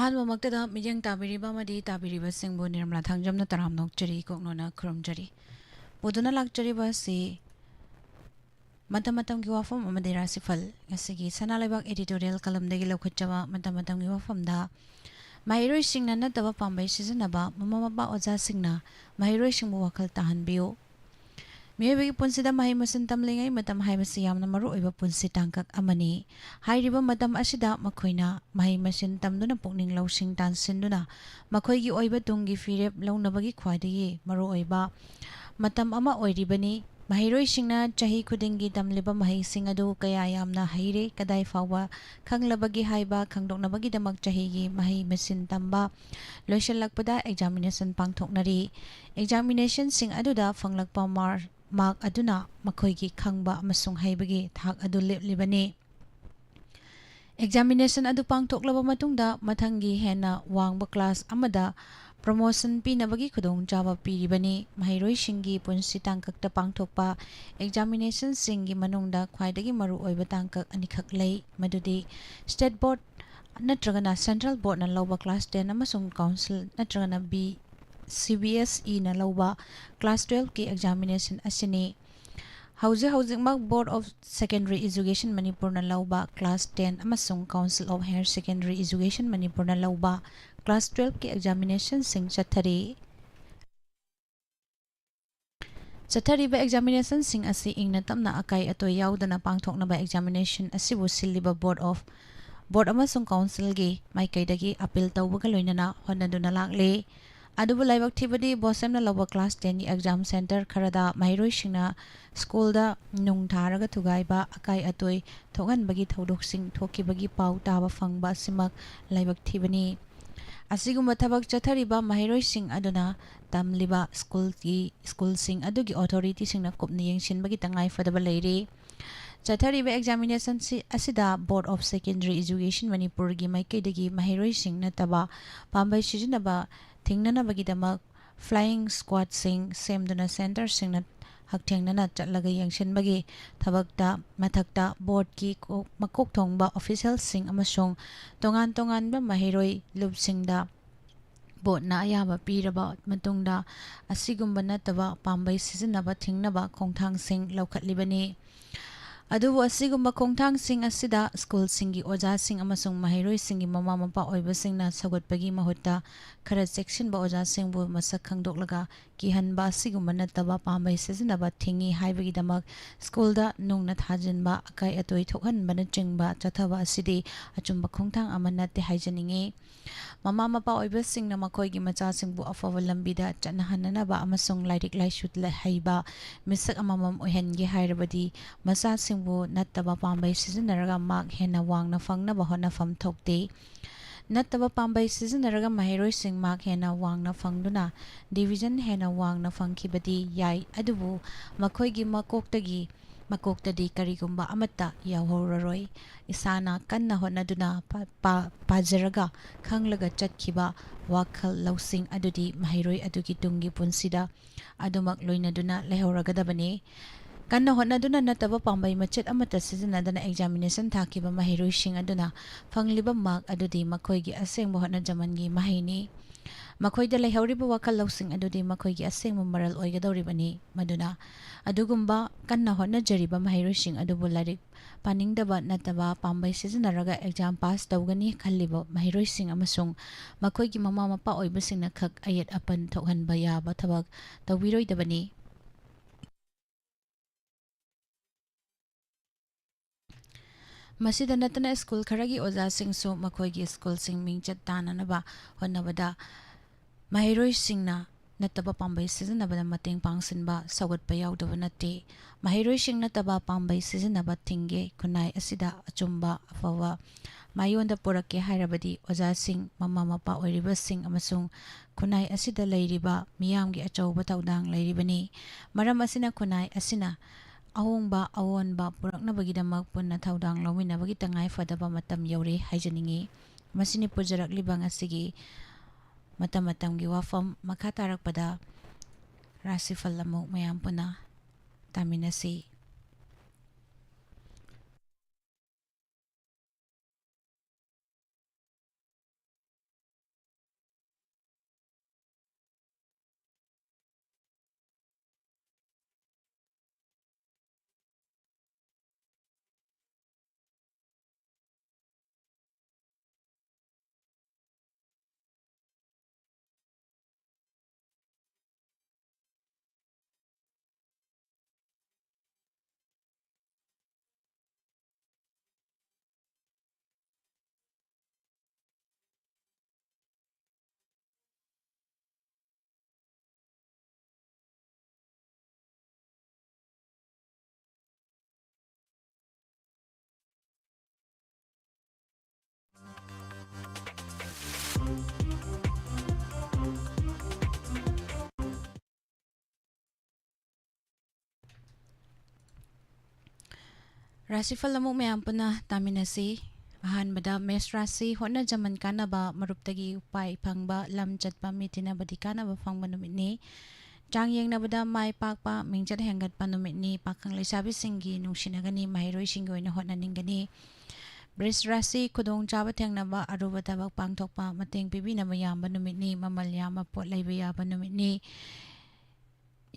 Ahal mijang tabiriba madi tabiriba singbu nirmala thangjamna taram nokchari koknona khurumjari. Buduna lakchariba si matam-matam ki wafam amadi RASHI PHAL ngasigi sanalaibak editorial kalamdagi laukhatjaba matam-matam ki wafamda mahiroi singna nataba pambai sijanaba mama-mapa oja singna mahiroi singbu wakhal tahanbiyo. Miyobagi punsida mahi masin tamlingai matam haibasi yamna maru oiba punsi tangkak amani. Hairiba matam asida makhoina mahi masin tamduna pukning lausing tansinduna makhoigi oiba tungi firep launabagi khwaidagi maru oiba matam ama oiribani. Mahiroi singna chahi khudingi tamliba mahi sing adu kaya yamna haire kadai fawa khanglabagi haiba khangdoknabagi damak chahigi mahi masin tamba loishalakpada examination pangthoknari. Examination sing aduda fanglakpa mark aduna makhoigi khangba amasung haibagi thak adu leplibani. Examination adu pangthoklaba matungda mathangi hena wangba class amada promotion pinabagi khudong jaba piribani. Mahiroi singi punsi tangkakta pangthokpa examination singi manungda khwaidagi maru oiba tangkak anikhak lei madudi state board natragana central board na lawba class 10 amasung council natragana CBSE na lawba class 12 ki examination asini. Hauzik mak Board of Secondary Education Manipur na lawba class 10 amasung Council of Higher Secondary Education Manipur na lawba class 12 ki examination sing chathari ba examination sing asi ingna tamna akai atoy yaudana pangthoknaba examination asibu siliba board amasung council gi maikaidagi appeal tawbaga loinana honaduna lakle. Adubu laibak thibadi bosem na lawba class 10 exam center kharada mahiroi singna school da nung tharaga thugaiba akai atoi thogan bagi thodok sing thoki bagi pau taba fangba simak laibak thibani. Asigumba thabak chathariba mahiroi sing aduna tamliba school sing adugi authority singna kopni yengshin bagi tangai fadaba leiri. Chathariba examination si asida Board of Secondary Education Manipur gi maikaidagi mahiroi sing nataba pambai sijinaba thingnanabagidamak flying squad sing semduna center singna hakthengna chatlaga yengshinbagi thabakta mathakta board ki makok thongba official sing amasung tongan ba mahiroi lubsingda board na ayaba piraba matungda asigumba nataba pambai sizinaba thingnaba khongthang sing laukhatlibani. Adubu asigumba khongthang sing asida school singi oja sing amasung mahiroi singi mama mapa oiba singna sagodpagi mahutta khara section ba oja singbu masak khangdoklaga kihanba asigumba nataba pambai sizinaba thingi haibagi damak school da nungna thajinba akai atoi thokhanbana chingba chathaba asidi achumba khongthang amanate haijaningi. Mama mapa oiba singna makhoigi macha singbu afawa lambida chanahananaba amasung lairik laisut la haiba misak amamam ohengi hairabadi macha singbu nataba pambai sizinaraga mark hena wangna fangnaba honafam thokte. Nataba pambai sizinaraga mahiroi sing mark hena wangna fangduna division hena wangna fangkibadi yai adubu makhoigi makoktadi karigumba amata yawhoraroi. Isana kanna honaduna pajaraga khanglaga chatkiba wakhal lausing adudi mahiroi adugi tungi punsida adumak loinaduna lehoragadabani. Kanna honaduna nataba pambai machet amata sizinadana examination thakiba mahiroi sing aduna fangliba mark adudi makhoigi asengba honajamangi mahini. ꯃꯈꯣꯏꯗ ꯂꯩꯍꯧꯔꯤꯕ ꯋꯥꯈꯜ ꯂꯧꯁꯤꯡ ꯑꯗꯨꯗꯤ ꯃꯈꯣꯏꯒꯤ ꯑꯁꯦꯡꯕ ꯃꯔꯜ ꯑꯣꯏꯒꯗꯧꯔꯤꯕꯅꯤ ꯃꯗꯨꯅ ꯑꯗꯨꯒꯨꯝꯕ ꯀꯟꯅ ꯍꯣꯠꯅꯖꯔꯤꯕ ꯃꯍꯩꯔꯣꯏꯁꯤꯡ ꯑꯗꯨꯕꯨ ꯂꯥꯏꯔꯤꯛ ꯄꯥꯅꯤꯡꯗꯕ ꯅꯠꯇꯕ ꯄꯥꯝꯕꯩ ꯁꯤꯖꯤꯟꯅꯔꯒ ꯑꯦꯛꯖꯥꯝ ꯄꯥꯁ ꯇꯧꯒꯅꯤ ꯈꯜꯂꯤꯕ ꯃꯍꯩꯔꯣꯏꯁꯤꯡ ꯑꯃꯁꯨꯡ ꯃꯈꯣꯏꯒꯤ ꯃꯃꯥ ꯃꯄꯥ ꯑꯣꯏꯕꯁꯤꯡꯅ ꯈꯛ ꯑꯌꯦꯠ ꯑꯄꯟ ꯊꯣꯛꯍꯟꯕ ꯌꯥꯕ ꯊꯕꯛ ꯇꯧꯕꯤꯔꯣꯏꯗꯕꯅꯤ꯫ ꯃꯁꯤꯗ ꯅꯠꯇꯅ ꯁ꯭ꯀꯨꯜ ꯈꯔꯒꯤ ꯑꯣꯖꯥꯁꯤꯡꯁꯨ ꯃꯈꯣꯏꯒꯤ ꯁ꯭ꯀꯨꯜꯁꯤꯡ ꯃꯤꯡꯆꯠ ꯇꯥꯟꯅꯅꯕ ꯍꯣꯠꯅꯕꯗ ꯃꯍꯩꯔꯣꯏꯁꯤꯡꯅ ꯅꯠꯇꯕ ꯄꯥꯝꯕꯩ ꯁꯤꯖꯤꯟꯅꯕꯗ ꯃꯇꯦꯡ ꯄꯥꯡꯁꯤꯟꯕ ꯁꯧꯒꯠꯄ ꯌꯥꯎꯗꯕ ꯅꯠꯇꯦ꯫ ꯃꯍꯩꯔꯣꯏꯁꯤꯡ ꯅꯠꯇꯕ ꯄꯥꯝꯕꯩ ꯁꯤꯖꯤꯟꯅꯕ ꯊꯤꯡꯒꯦ ꯈꯨꯟꯅꯥꯏ ꯑꯁꯤꯗ ꯑꯆꯨꯝꯕ ꯑꯐꯕ ꯃꯥꯌꯣꯟꯗ ꯄꯨꯔꯛꯀꯦ ꯍꯥꯏꯔꯕꯗꯤ ꯑꯣꯖꯥꯁꯤꯡ, ꯃꯃꯥ ꯃꯄꯥ ꯑꯣꯏꯔꯤꯕꯁꯤꯡ ꯑꯃꯁꯨꯡ ꯈꯨꯟꯅꯥꯏ ꯑꯁꯤꯗ ꯂꯩꯔꯤꯕ ꯃꯤꯌꯥꯝꯒꯤ ꯑꯆꯧꯕ ꯊꯧꯗꯥꯡ ꯂꯩꯔꯤꯕꯅꯤ꯫ ꯃꯔꯝ ꯑꯁꯤꯅ ꯈꯨꯟꯅꯥꯏ ꯑꯁꯤꯅ ꯑꯍꯣꯡꯕ ꯑꯑꯣꯟꯕ ꯄꯨꯔꯛꯅꯕꯒꯤꯗꯃꯛ ꯄꯨꯟꯅ ꯊꯧꯗꯥꯡ ꯂꯧꯃꯤꯟꯅꯕꯒꯤ ꯇꯉꯥꯏꯐꯗꯕ ꯃꯇꯝ ꯌꯧꯔꯦ ꯍꯥꯏꯖꯅꯤꯡꯉꯤ꯫ ꯃꯁꯤꯅꯤ ꯄꯨꯖꯔꯛꯂꯤꯕ ꯉꯁꯤꯒꯤ ꯃꯇꯝꯒꯤ ꯋꯥꯐꯝ꯫ ꯃꯈꯥ ꯇꯥꯔꯛꯄꯗ ꯔꯥꯁꯤꯐꯜ ꯑꯃꯨꯛ ꯃꯌꯥꯝ ꯄꯨꯟꯅ ꯇꯥꯃꯤꯟꯅꯁꯤ꯫ ꯔꯥꯁꯤꯐꯜ ꯑꯃꯨꯛ ꯃꯌꯥꯝ ꯄꯨꯟꯅ ꯇꯥꯃꯤꯟꯅꯁꯤ꯫ ꯑꯍꯥꯟꯕꯗ ꯃꯦꯁ ꯔꯥꯁꯤ ꯍꯣꯠꯅꯖꯃꯟ ꯀꯥꯟꯅꯕ ꯃꯔꯨꯞꯇꯒꯤ ꯎꯄꯥꯏ ꯐꯪꯕ, ꯂꯝ ꯆꯠꯄ, ꯃꯤ ꯇꯤꯟꯅꯕꯗꯤ ꯀꯥꯟꯅꯕ ꯐꯪꯕ ꯅꯨꯃꯤꯠꯅꯤ꯫ ꯆꯥꯡ ꯌꯦꯡꯅꯕꯗ ꯃꯥꯏ ꯄꯥꯛꯄ, ꯃꯤꯡꯆꯠ ꯍꯦꯟꯒꯠꯄ ꯅꯨꯃꯤꯠꯅꯤ꯫ ꯄꯥꯈꯪ ꯂꯩꯁꯥꯕꯤꯁꯤꯡꯒꯤ ꯅꯨꯡꯁꯤꯅꯒꯅꯤ, ꯃꯍꯩꯔꯣꯏꯁꯤꯡꯒꯤ ꯑꯣꯏꯅ ꯍꯣꯠꯅꯅꯤꯡꯒꯅꯤ꯫ ꯕ꯭ꯔꯤꯁ ꯔꯥꯁꯤ ꯈꯨꯗꯣꯡꯆꯥꯕ ꯊꯦꯡꯅꯕ, ꯑꯔꯨꯕ ꯊꯕꯛ ꯄꯥꯡꯊꯣꯛꯄ, ꯃꯇꯦꯡ ꯄꯤꯕꯤꯅꯕ ꯌꯥꯝꯕ ꯅꯨꯃꯤꯠꯅꯤ꯫ ꯃꯃꯜ ꯌꯥꯝꯕ ꯄꯣꯠ ꯂꯩꯕ ꯌꯥꯕ ꯅꯨꯃꯤꯠꯅꯤ꯫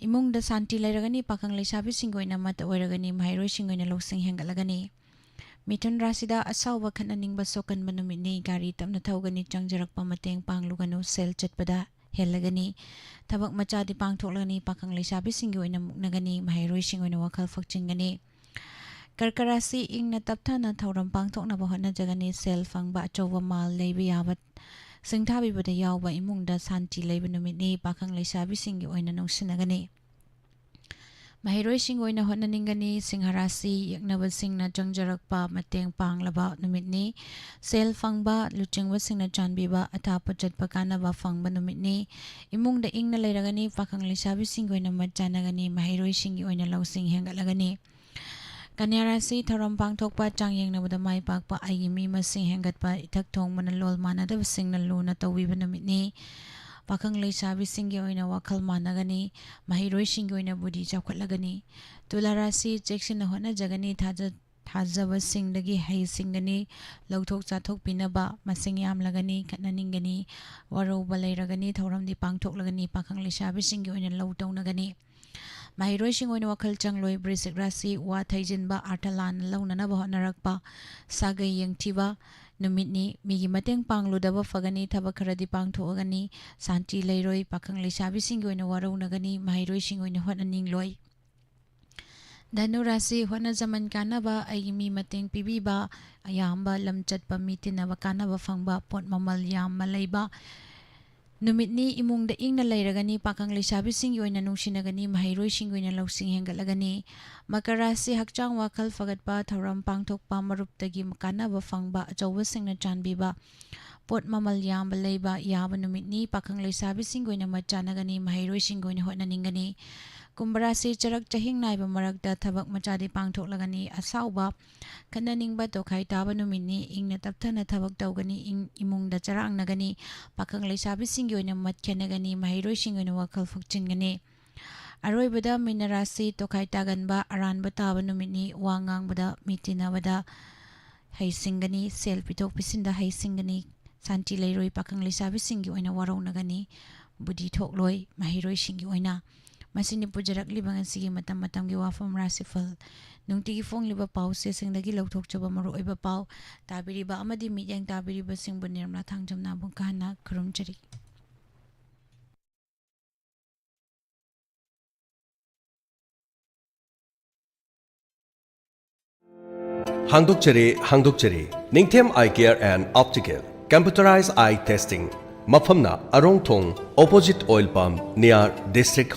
ꯏꯃꯨꯡꯗ ꯁꯥꯟꯇꯤ ꯂꯩꯔꯒꯅꯤ, ꯄꯥꯈꯪ ꯂꯩꯁꯥꯕꯤꯁꯤꯡꯒꯤ ꯑꯣꯏꯅ ꯑꯃꯠꯇ ꯑꯣꯏꯔꯒꯅꯤ, ꯃꯍꯩꯔꯣꯏꯁꯤꯡꯒꯤ ꯑꯣꯏꯅ ꯂꯧꯁꯤꯡ ꯍꯦꯟꯒꯠꯂꯒꯅꯤ꯫ ꯃꯤꯊꯨꯟ ꯔꯥꯁꯤꯗ ꯑꯁꯥꯎꯕ, ꯈꯠꯅꯅꯤꯡꯕ, ꯁꯣꯛꯀꯟꯕ ꯅꯨꯃꯤꯠꯅꯤ꯫ ꯒꯥꯔꯤ ꯇꯞꯅ ꯊꯧꯒꯅꯤ, ꯆꯪꯖꯔꯛꯄ ꯃꯇꯦꯡ ꯄꯥꯡꯂꯨꯒꯅꯨ, ꯁꯦꯜ ꯆꯠꯄꯗ ꯍꯦꯜꯂꯒꯅꯤ꯫ ꯊꯕꯛ ꯃꯆꯥꯗꯤ ꯄꯥꯡꯊꯣꯛꯂꯒꯅꯤ, ꯄꯥꯈꯪ ꯂꯩꯁꯥꯕꯤꯁꯤꯡꯒꯤ ꯑꯣꯏꯅ ꯃꯨꯛꯅꯒꯅꯤ, ꯃꯍꯩꯔꯣꯏꯁꯤꯡ ꯑꯣꯏꯅ ꯋꯥꯈꯜ ꯐꯛꯆꯤꯟꯒꯅꯤ꯫ ꯀꯔꯀ ꯔꯥꯁꯤ ꯏꯪꯅ ꯇꯞꯊꯅ ꯊꯧꯔꯝ ꯄꯥꯡꯊꯣꯛꯅꯕ ꯍꯣꯠꯅꯖꯒꯅꯤ, ꯁꯦꯜ ꯐꯪꯕ, ꯑꯆꯧꯕ ꯃꯥꯜ ꯂꯩꯕ ꯌꯥꯕ, ꯁꯤꯡꯊꯥꯕꯤꯕꯗ ꯌꯥꯎꯕ, ꯏꯃꯨꯡꯗ ꯁꯥꯟꯇꯤ ꯂꯩꯕ ꯅꯨꯃꯤꯠꯅꯤ꯫ ꯄꯥꯈꯪ ꯂꯩꯁꯥꯕꯤꯁꯤꯡꯒꯤ ꯑꯣꯏꯅ ꯅꯨꯡꯁꯤꯅꯒꯅꯤ, ꯃꯍꯩꯔꯣꯏꯁꯤꯡ ꯑꯣꯏꯅ ꯍꯣꯠꯅꯅꯤꯡꯒꯅꯤ꯫ ꯁꯤꯡꯍ ꯔꯥꯁꯤ ꯌꯦꯛꯅꯕꯁꯤꯡꯅ ꯆꯪꯖꯔꯛꯄ ꯃꯇꯦꯡ ꯄꯥꯡꯂꯕ ꯅꯨꯃꯤꯠꯅꯤ꯫ ꯁꯦꯜ ꯐꯪꯕ, ꯂꯨꯆꯤꯡꯕꯁꯤꯡꯅ ꯆꯥꯟꯕꯤꯕ, ꯑꯊꯥꯞꯄ ꯆꯠꯄ ꯀꯥꯟꯅꯕ ꯐꯪꯕ ꯅꯨꯃꯤꯠꯅꯤ꯫ ꯏꯃꯨꯡꯗ ꯏꯪꯅ ꯂꯩꯔꯒꯅꯤ, ꯄꯥꯈꯪ ꯂꯩꯁꯥꯕꯤꯁꯤꯡꯒꯤ ꯑꯣꯏꯅ ꯃꯠ ꯆꯥꯟꯅꯒꯅꯤ, ꯃꯍꯩꯔꯣꯏꯁꯤꯡꯒꯤ ꯑꯣꯏꯅ ꯂꯧꯁꯤꯡ ꯍꯦꯟꯒꯠꯂꯒꯅꯤ꯫ ꯀꯟꯌꯥ ꯔꯥꯁꯤ ꯊꯧꯔꯝ ꯄꯥꯡꯊꯣꯛꯄ, ꯆꯥꯡ ꯌꯦꯡꯅꯕꯗ ꯃꯥꯏ ꯄꯥꯛꯄ, ꯑꯩꯒꯤ ꯃꯤ ꯃꯁꯤꯡ ꯍꯦꯟꯒꯠꯄ, ꯏꯊꯛ ꯊꯣꯡꯕꯅ ꯂꯣꯜ ꯃꯥꯟꯅꯗꯕꯁꯤꯡꯅ ꯂꯨꯅ ꯇꯧꯕꯤꯕ ꯅꯨꯃꯤꯠꯅꯤ꯫ ꯄꯥꯈꯪ ꯂꯩꯁꯥꯕꯤꯁꯤꯡꯒꯤ ꯑꯣꯏꯅ ꯋꯥꯈꯜ ꯃꯥꯟꯅꯒꯅꯤ, ꯃꯍꯩꯔꯣꯏꯁꯤꯡꯒꯤ ꯑꯣꯏꯅ ꯕꯨꯙꯤ ꯆꯥꯎꯈꯠꯂꯒꯅꯤ꯫ ꯇꯨꯂꯥ ꯔꯥꯁꯤ ꯆꯦꯛꯁꯤꯟꯅ ꯍꯣꯠꯅꯖꯒꯅꯤ, ꯊꯥꯖꯕꯁꯤꯡꯗꯒꯤ ꯍꯩꯁꯤꯡꯒꯅꯤ, ꯂꯧꯊꯣꯛ ꯆꯥꯊꯣꯛꯄꯤꯅꯕ ꯃꯁꯤꯡ ꯌꯥꯝꯂꯒꯅꯤ, ꯈꯠꯅꯅꯤꯡꯒꯅꯤ, ꯋꯥꯔꯧꯕ ꯂꯩꯔꯒꯅꯤ, ꯊꯧꯔꯝꯗꯤ ꯄꯥꯡꯊꯣꯛꯂꯒꯅꯤ, ꯄꯥꯈꯪ ꯂꯩꯁꯥꯕꯤꯁꯤꯡꯒꯤ ꯑꯣꯏꯅ ꯂꯧ ꯇꯧꯅꯒꯅꯤ꯫ ꯃꯍꯩꯔꯣꯏꯁꯤꯡ ꯑꯣꯏꯅ ꯋꯥꯈꯜ ꯆꯪꯂꯣꯏ꯫ ꯕ꯭ꯔꯤꯁꯤꯛ ꯔꯥꯁꯤ ꯋꯥ ꯊꯩꯖꯤꯟꯕ, ꯑꯥꯔꯊ ꯂꯥꯟꯅ ꯂꯧꯅꯅꯕ ꯍꯣꯠꯅꯔꯛꯄ, ꯁꯥꯒꯩ ꯌꯦꯡꯊꯤꯕ ꯅꯨꯃꯤꯠꯅꯤ꯫ ꯃꯤꯒꯤ ꯃꯇꯦꯡ ꯄꯥꯡꯂꯨꯗꯕ ꯐꯒꯅꯤ, ꯊꯕꯛ ꯈꯔꯗꯤ ꯄꯥꯡꯊꯣꯛꯑꯒꯅꯤ, ꯁꯥꯟꯇꯤ ꯂꯩꯔꯣꯏ, ꯄꯥꯈꯪ ꯂꯩꯁꯥꯕꯤꯁꯤꯡꯒꯤ ꯑꯣꯏꯅ ꯋꯥꯔꯧꯅꯒꯅꯤ, ꯃꯍꯩꯔꯣꯏꯁꯤꯡ ꯑꯣꯏꯅ ꯍꯣꯠꯅꯅꯤꯡꯂꯣꯏ꯫ ꯙꯅꯨ ꯔꯥꯁꯤ ꯍꯣꯠꯅꯖꯃꯟ ꯀꯥꯟꯅꯕ, ꯑꯩꯒꯤ ꯃꯤ ꯃꯇꯦꯡ ꯄꯤꯕꯤꯕ, ꯑꯌꯥꯝꯕ ꯂꯝ ꯆꯠꯄ, ꯃꯤ ꯇꯤꯟꯅꯕ ꯀꯥꯟꯅꯕ ꯐꯪꯕ, ꯄꯣꯠ ꯃꯃꯜ ꯌꯥꯝꯅ ꯂꯩꯕ ꯅꯨꯃꯤꯠꯅꯤ꯫ ꯏꯃꯨꯡꯗ ꯏꯪꯅ ꯂꯩꯔꯒꯅꯤ, ꯄꯥꯈꯪ ꯂꯩꯁꯥꯕꯤꯁꯤꯡꯒꯤ ꯑꯣꯏꯅ ꯅꯨꯡꯁꯤꯅꯒꯅꯤ, ꯃꯍꯩꯔꯣꯏꯁꯤꯡꯒꯤ ꯑꯣꯏꯅ ꯂꯧꯁꯤꯡ ꯍꯦꯟꯒꯠꯂꯒꯅꯤ꯫ ꯃꯀꯔ ꯔꯥꯁꯤ ꯍꯛꯆꯥꯡ ꯋꯥꯈꯜ ꯐꯒꯠꯄ, ꯊꯧꯔꯝ ꯄꯥꯡꯊꯣꯛꯄ, ꯃꯔꯨꯞꯇꯒꯤ ꯀꯥꯟꯅꯕ ꯐꯪꯕ, ꯑꯆꯧꯕꯁꯤꯡꯅ ꯆꯥꯟꯕꯤꯕ, ꯄꯣꯠ ꯃꯃꯜ ꯌꯥꯝꯕ ꯂꯩꯕ ꯌꯥꯕ ꯅꯨꯃꯤꯠꯅꯤ꯫ ꯄꯥꯈꯪ ꯂꯩꯁꯥꯕꯤꯁꯤꯡꯒꯤ ꯑꯣꯏꯅ ꯃꯠ ꯆꯥꯟꯅꯒꯅꯤ, ꯃꯍꯩꯔꯣꯏꯁꯤꯡꯒꯤ ꯑꯣꯏꯅ ꯍꯣꯠꯅꯅꯤꯡꯒꯅꯤ꯫ ꯀꯨꯝꯚ ꯔꯥꯁꯤ ꯆꯔꯛ ꯆꯍꯤꯡ ꯅꯥꯏꯕ ꯃꯔꯛꯇ ꯊꯕꯛ ꯃꯆꯥꯗꯤ ꯄꯥꯡꯊꯣꯛꯂꯒꯅꯤ, ꯑꯁꯥꯎꯕ, ꯈꯠꯅꯅꯤꯡꯕ, ꯇꯣꯈꯥꯏ ꯇꯥꯕ ꯅꯨꯃꯤꯠꯅꯤ꯫ ꯏꯪꯅ ꯇꯞꯊꯅ ꯊꯕꯛ ꯇꯧꯒꯅꯤ, ꯏꯃꯨꯡꯗ ꯆꯔꯥꯡꯅꯒꯅꯤ, ꯄꯥꯈꯪ ꯂꯩꯁꯥꯕꯤꯁꯤꯡꯒꯤ ꯑꯣꯏꯅ ꯃꯠ ꯈꯦꯟꯅꯒꯅꯤ, ꯃꯍꯩꯔꯣꯏꯁꯤꯡꯒꯤ ꯑꯣꯏꯅ ꯋꯥꯈꯜ ꯐꯛꯆꯤꯟꯒꯅꯤ꯫ ꯑꯔꯣꯏꯕꯗ ꯃꯤꯅ ꯔꯥꯁꯤ ꯇꯣꯈꯥꯏ ꯇꯥꯒꯟꯕ, ꯑꯔꯥꯟꯕ ꯇꯥꯕ ꯅꯨꯃꯤꯠꯅꯤ꯫ ꯋꯥ ꯉꯥꯡꯕꯗ, ꯃꯤ ꯇꯤꯟꯅꯕꯗ ꯍꯩꯁꯤꯡꯒꯅꯤ, ꯁꯦꯜ ꯄꯤꯊꯣꯛ ꯄꯤꯁꯤꯟꯗ ꯍꯩꯁꯤꯡꯒꯅꯤ, santi leiroi pakang lisabi singi oina warong nagani budi thokloi mahiroi singi oina masini pujarak libang sigi matam matam gi wafam rashi phal nungti gi fong liba pau se singdagi lauthok choba maru oiba pau tabiriba amadi miyang tabiriba singbu nirmala thangjamna bungkana khurumjari Hangdokchare Ningthem Eye Care and Optical Computerized Eye Testing Mafamna Arongthong Opposite Oil Pump near District